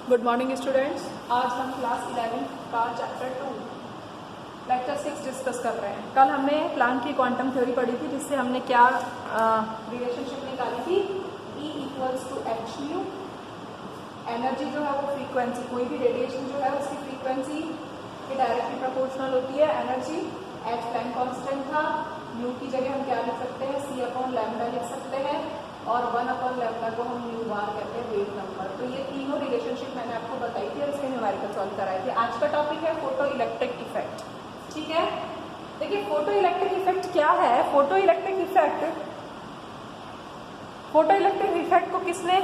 Good morning students. आज हम class 11 का चैप्टर 2 लेक्चर 6 डिस्कस कर रहे हैं। कल हमने प्लैंक की क्वांटम थ्योरी पढ़ी थी, जिससे हमने क्या रिलेशनशिप निकाली थी, E equals to H nu. Energy जो है वो फ्रीक्वेंसी, कोई भी रेडिएशन जो है उसकी फ्रीक्वेंसी के डायरेक्टली प्रोपोर्शनल होती है एनर्जी। एच प्लैंक कांस्टेंट था, न्यू की जगह हम क्या लिख सकते हैं, C अपॉन लैम्डा लिख सकते हैं, और 1 अपॉन लैम्डा को हम न्यू बार कहते हैं, वेव नंबर। तो ये तीनों रिलेशनशिप मैंने आपको बताई थी और इसके न्यूमेरिकल सॉल्व कराए थे। आज का टॉपिक है फोटो इलेक्ट्रिक इफेक्ट। ठीक है, देखिए फोटो इलेक्ट्रिक इफेक्ट क्या है। फोटो इलेक्ट्रिक इफेक्ट को किसने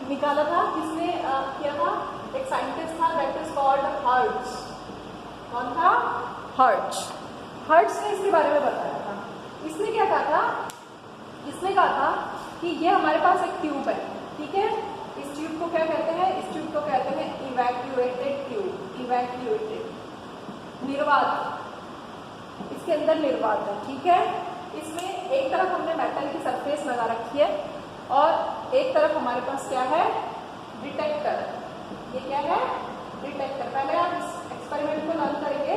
निकाला था, किसने किया था? एक साइंटिस्ट था, दैट इज कॉल्ड हर्ट्ज। कौन था? हर्ट्ज ने इसके बारे में बताया था। इसने क्या कहा था? इसने कहा था कि ये हमारे पास एक ट्यूब है, ठीक है। इस ट्यूब को क्या कहते हैं? इस ट्यूब को कहते हैं इवैक्यूएटेड ट्यूब, निर्वात। इसके अंदर निर्वात है, ठीक है। इसमें एक तरफ हमने मेटल की सरफेस लगा रखी है और एक तरफ हमारे पास क्या है? डिटेक्टर। ये क्या है? डिटेक्टर। पहले आप इस एक्सपेरिमेंट को लर्न करेंगे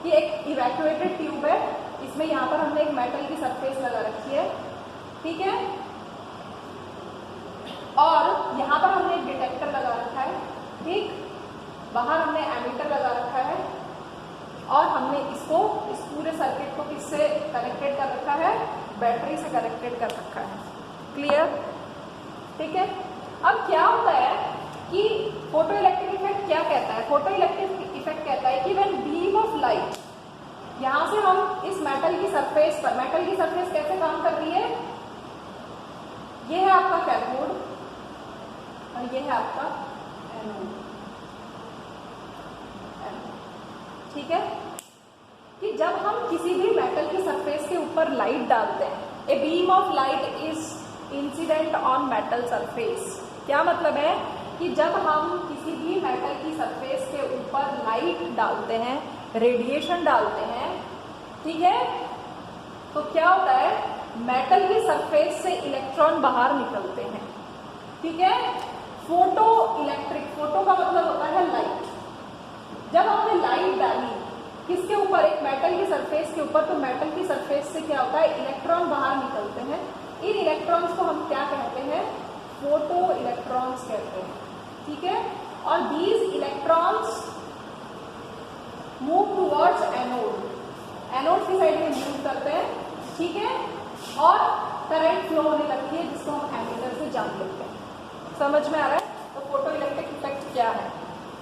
कि एक इवैक्यूएटेड ट्यूब है, इसमें यहाँ पर हमने एक मेटल की सरफेस लगा रखी है, ठीक है, और यहाँ पर हमने एक डिटेक्टर लगा रखा है, ठीक। बाहर हमने एमीटर लगा रखा है और हमने इस पूरे सर्किट को किससे कनेक्टेड कर रखा है? बैटरी से कनेक्टेड कर रखा है। क्लियर? ठीक है। अब क्या होता है कि फोटो इलेक्ट्रिक इफेक्ट क्या कहता है? फोटो इलेक्ट्रिक इफेक्ट कहता है कि व्हेन बीम ऑफ लाइट, यहां से हम इस मेटल की सरफेस पर, मेटल की सरफेस कैसे काम कर रही है? ये है आपका कैथोड और ये है आपका एनोड, ठीक है। कि जब हम किसी भी मेटल की सरफेस के ऊपर लाइट डालते हैं, a beam of light is incident on metal surface. क्या मतलब है कि जब हम किसी भी मेटल की सरफेस के ऊपर लाइट डालते हैं, रेडिएशन डालते हैं, ठीक है, तो क्या होता है? मेटल की सरफेस से इलेक्ट्रॉन बाहर निकलते हैं, ठीक है। फोटो इलेक्ट्रिक, फोटो का मतलब होता है लाइट। जब हमने लाइट डाली किसके ऊपर? एक मेटल की सरफेस के ऊपर, तो मेटल की सरफेस से क्या होता है? इलेक्ट्रॉन बाहर निकलते हैं। इन इलेक्ट्रॉन्स को हम क्या कहते हैं? फोटो इलेक्ट्रॉन्स कहते हैं, ठीक है। और these electrons move towards anode, anode की साइड में मूव करते हैं, ठीक है, और करंट फ्लो होने लगती है, जिसको हम एमीटर से जान लेते हैं। समझ में आ रहा है? तो फोटो इलेक्ट्रिक इफेक्ट क्या है?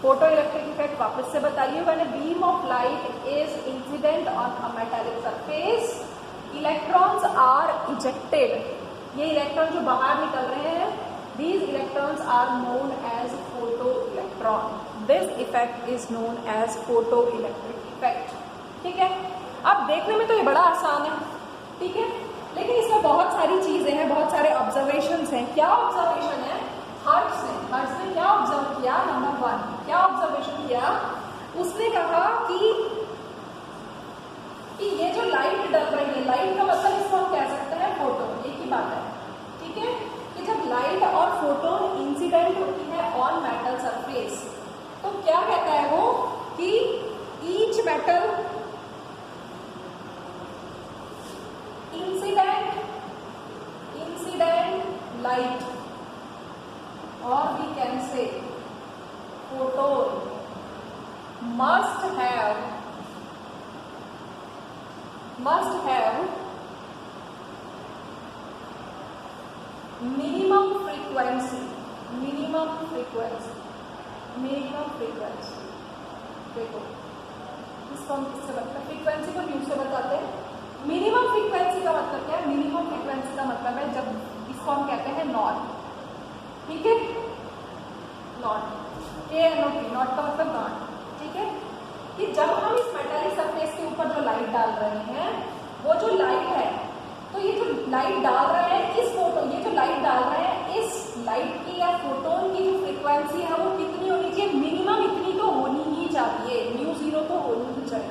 फोटो इलेक्ट्रिक इफेक्ट वापस से बताइए। When a beam of light is incident on a metallic surface, electrons are ejected. ये इलेक्ट्रॉन जो बाहर निकल रहे हैं, these electrons are known as photoelectron. This effect is known as photoelectric effect. ठीक है। अब देखने में तो ये बड़ा आसान है, ठीक है, लेकिन इसमें बहुत सारी चीजें हैं, बहुत सारे ऑब्जर्वेशंस हैं। क्या ऑब्जर्वेशन है? हर्ट्ज ने क्या ऑब्जर्व किया? नंबर 1 क्या ऑब्जर्वेशन किया? उसने कहा कि ये जो लाइट डल रही है, लाइट का मतलब इसको हम कह सकते हैं फोटोन, एक ही बात है, ठीक है। कि जब लाइट और फोटोन इंसिडेंट होती है ऑन मेटल सरफेस, तो क्या कहता है वो कि ईच मेटल इंसिडेंट लाइट, और we can say photon must have minimum frequency। देखो इसको हम किससे बताते हैं? फ्रीक्वेंसी को न्यू से बताते हैं। मिनिमम फ्रीक्वेंसी का मतलब क्या है? मिनिमम फ्रीक्वेंसी का मतलब है जब इसको हम कहते हैं नॉट, ठीक है, नॉट, KNOT, नॉट का मतलब नॉट, ठीक है। कि जब हम इस मेटालिक सरफेस के ऊपर जो लाइट डाल रहे हैं, वो जो लाइट है, तो ये जो लाइट डाल रहे हैं इस फोटो, ये जो लाइट डाल रहे हैं इस लाइट की या फोटोन की जो फ्रीक्वेंसी है वो कितनी होनी चाहिए? मिनिमम इतनी तो होनी ही चाहिए, μ0 तो होनी ही चाहिए।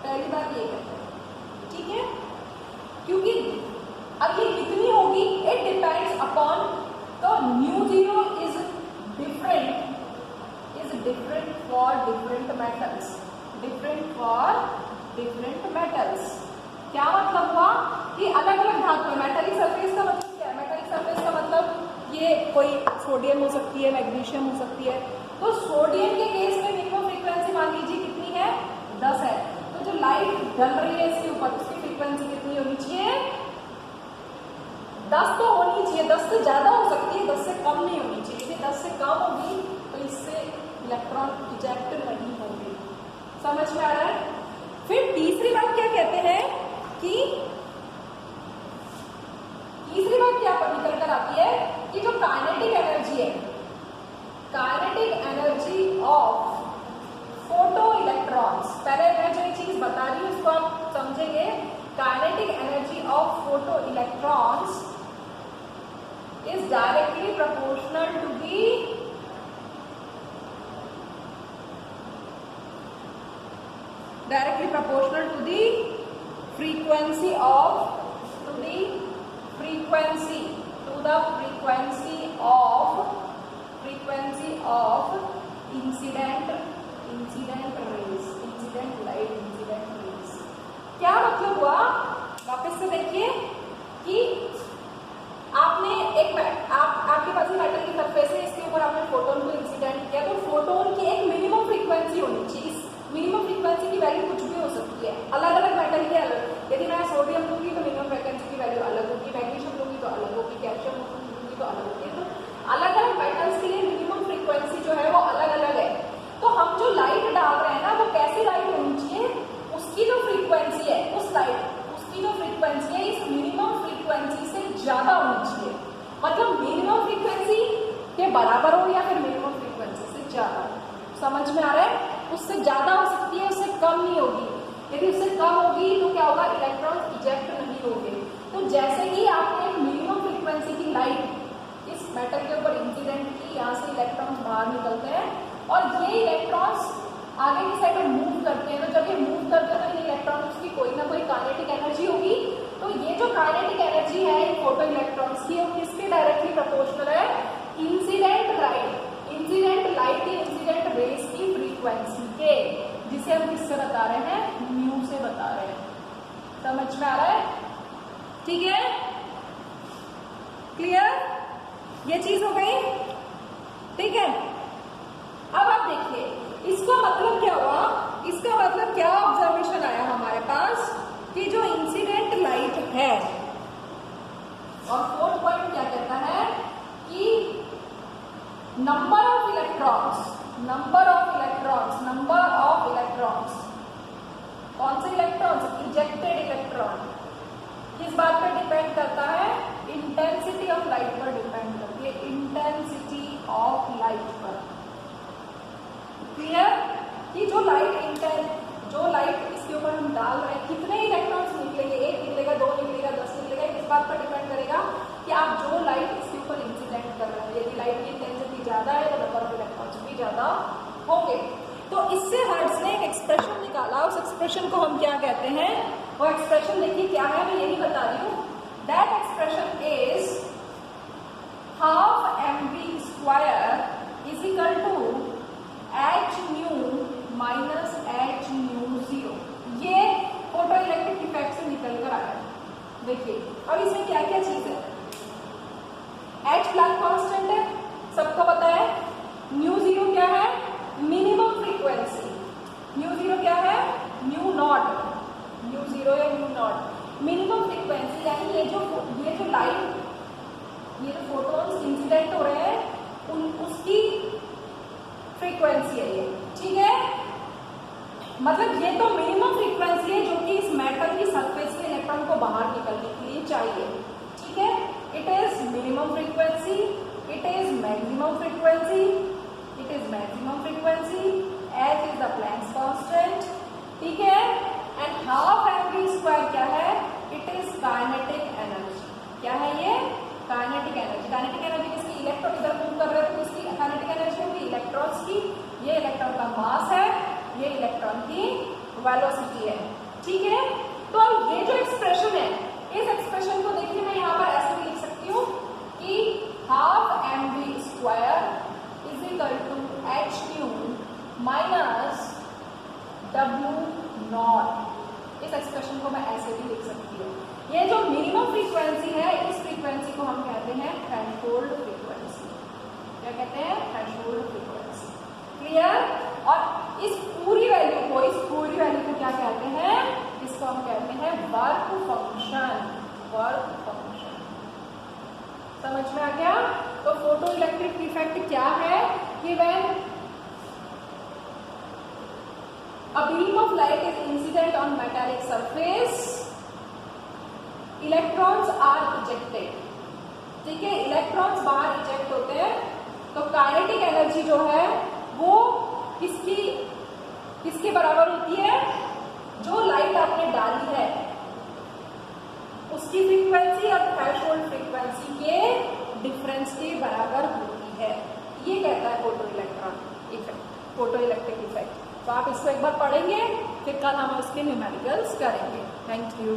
पहली बात ये कहते हैं, ठीक है, क्योंकि अब ये कितनी होगी, इट डिपेंड्स अपॉन, तो μ0 इज डिफरेंट डिफरेंट मेटल्स। क्या मतलब हुआ कि अलग अलग धातु। मेटालिक सरफेस का मतलब क्या है? मेटालिक सरफेस का मतलब ये कोई सोडियम हो सकती है, मैग्नीशियम हो सकती है। तो सोडियम के केस में मिनिमम फ्रीक्वेंसी मान लीजिए कितनी है? 10 है। तो जो लाइट डल रही है इसके ऊपर, उसकी फ्रीक्वेंसी कितनी होनी चाहिए? 10 तो होनी चाहिए, 10 से ज्यादा हो सकती है, 10 से कम नहीं होनी चाहिए। यदि 10 से कम होगी तो इससे इलेक्ट्रॉन इजेक्ट नहीं होंगे। समझ में आ रहा है? फिर तीसरी बात क्या कहते हैं कि तीसरी बात क्या निकल कर आती है कि जो काइनेटिक एनर्जी है, kinetic energy of photo electrons, पहले मैं जो ये चीज बता रही हूँ उसको आप समझेंगे। Kinetic energy of photo electrons is directly proportional to the frequency of incident rays। क्या मतलब हुआ? वापस से देखिए कि आपने आपके पास मेटल की सरफेस है, इसके ऊपर आपने फोटोन को इंसिडेंट किया, तो फोटोन की एक मिनिमम फ्रीक्वेंसी होनी चाहिए। इस मिनिमम फ्रीक्वेंसी की वैल्यू कुछ भी हो सकती है, अलग अलग मेटल की अलग। यदि मैं सोडियम लूंगी तो मिनिमम फ्रीक्वेंसी की वैल्यू अलग होगी, मैग्नीशियम लूंगी तो अलग होगी, कैल्शियम लूंगी तो अलग होगी। तो अलग अलग मेटल्स के लिए मिनिमम फ्रीक्वेंसी जो है वो अलग अलग है। तो हम जो लाइट डाल रहे हैं ना, वो कैसी लाइट होनी चाहिए? उसकी जो फ्रीक्वेंसी है, उसकी जो फ्रीक्वेंसी है इस मिनिमम फ्रीक्वेंसी से ज्यादा होनी चाहिए। मतलब मिनिमम फ्रीक्वेंसी के बराबर हो या फिर मिनिमम फ्रीक्वेंसी से ज्यादा। समझ में आ रहा है? उससे ज्यादा हो सकती है, उससे कम नहीं होगी। यदि उससे कम होगी तो क्या होगा? इलेक्ट्रॉन इजेक्ट नहीं होंगे। तो जैसे ही आपने एक मिनिमम फ्रीक्वेंसी की लाइट इस मेटल के ऊपर इंसिडेंट की, यहाँ से इलेक्ट्रॉन्स बाहर निकलते हैं और ये इलेक्ट्रॉन्स आगे की साइड में मूव करते हैं। तो जब ये मूव करते हैं तो इन इलेक्ट्रॉन्स की कोई ना कोई काइनेटिक एनर्जी होगी। तो ये जो काइनेटिक एनर्जी है इन फोटो इलेक्ट्रॉन्स की, वो किसके डायरेक्टली प्रोपोर्शनल है? इंसिडेंट लाइट की इंसिडेंट रेज की फ्रीक्वेंसी के, जिसे हम किससे बता रहे हैं? म्यू से बता रहे हैं। समझ में आ रहा है? ठीक है, क्लियर? ये चीज हो गई, ठीक है। अब आप देखिए इसका मतलब क्या हुआ? इसका मतलब क्या ऑब्जर्वेशन आया हमारे पास कि जो इंसिडेंट लाइट है, और फोर्थ पॉइंट क्या कहता है कि नंबर ऑफ इलेक्ट्रॉन्स, कौन से इलेक्ट्रॉन्स? Ejected electron. किस बात पर डिपेंड करता है? इंटेंसिटी ऑफ लाइट पर डिपेंड करती है, इंटेंसिटी ऑफ लाइट पर। क्लियर? कि जो लाइट इसके ऊपर हम डाल रहे हैं, कितने इलेक्ट्रॉन्स निकलेंगे? 1 निकलेगा, 2 निकलेगा, 10 निकलेगा। किस बात पर डिपेंड करेगा? कि आप जो लाइट इसके ऊपर इंसिडेंट कर रहे हैं, यदि लाइट की इंटेंसिटी ज्यादा है तो नंबर ऑफ इलेक्ट्रॉन्स भी ज्यादा होंगे। तो इससे हर्ट्ज ने एक एक्सप्रेशन निकाला। उस एक्सप्रेशन को हम क्या कहते हैं? वो एक्सप्रेशन देखिए क्या है, मैं यही बता रही हूँ। That expression is half mv² is equal to h nu minus h nu 0। ये फोटो इलेक्ट्रिक इफेक्ट से निकल कर आया। देखिए अब इसमें क्या क्या चीज है? h प्लैंक कांस्टेंट है, सबको पता है। न्यू 0 क्या है? Minimum frequency. न्यू 0 क्या है? न्यू नॉट, न्यू 0 या न्यू नॉट मिनिमम फ्रीक्वेंसी। यानी ये जो लाइट, ये जो फोटोन्स इंसिडेंट हो रहे हैं उसकी फ्रीक्वेंसी है ये, ठीक है। मतलब ये तो मिनिमम फ्रीक्वेंसी है जो कि इस मेटल की सरफेस से इलेक्ट्रॉन को बाहर निकलने के लिए चाहिए, ठीक है। It is minimum frequency, it is maximum frequency, it is maximum frequency, h is the Planck's constant, ठीक है। एंड हाफ mv² क्या है? It is kinetic energy. क्या है ये? Kinetic energy. काइनेटिक एनर्जी किसकी? इलेक्ट्रॉन इधर मूव कर रहे हैं तो किसकी काइनेटिक एनर्जी होगी? इलेक्ट्रॉन्स की। ये इलेक्ट्रॉन का मास है, ये इलेक्ट्रॉन की वेलोसिटी है, ठीक है। तो अब ये जो एक्सप्रेशन है, इस एक्सप्रेशन को देखिए मैं यहाँ पर ऐसे भी लिख सकती हूँ कि half mv² is equal to h nu minus w naught. इस एक्सप्रेशन को मैं ऐसे भी लिख सकती हूँ। ये जो मिनिमम फ्रीक्वेंसी है, इस फ्रीक्वेंसी को हम कहते हैं थ्रेशोल्ड फ्रीक्वेंसी। क्या कहते हैं? Threshold frequency. क्लियर? और इस पूरी वैल्यू को क्या कहते हैं? इसको हम कहते हैं वर्क फंक्शन। वर्क फंक्शन समझ में आ गया? तो फोटो इलेक्ट्रिक इफेक्ट क्या है कि when a beam of light is incident on metallic surface, electrons are ejected। ठीक है, इलेक्ट्रॉन्स बाहर इजेक्ट होते हैं, तो काइनेटिक एनर्जी जो है वो किसके बराबर होती है? जो लाइट आपने डाली है उसकी फ्रीक्वेंसी और थ्रेशोल्ड फ्रीक्वेंसी के डिफरेंस के बराबर होती है। ये कहता है फोटो इलेक्ट्रिक इफेक्ट। तो आप इसको एक बार पढ़ेंगे, फिर कल हम उसके न्यूमेरिकल्स करेंगे। Thank you.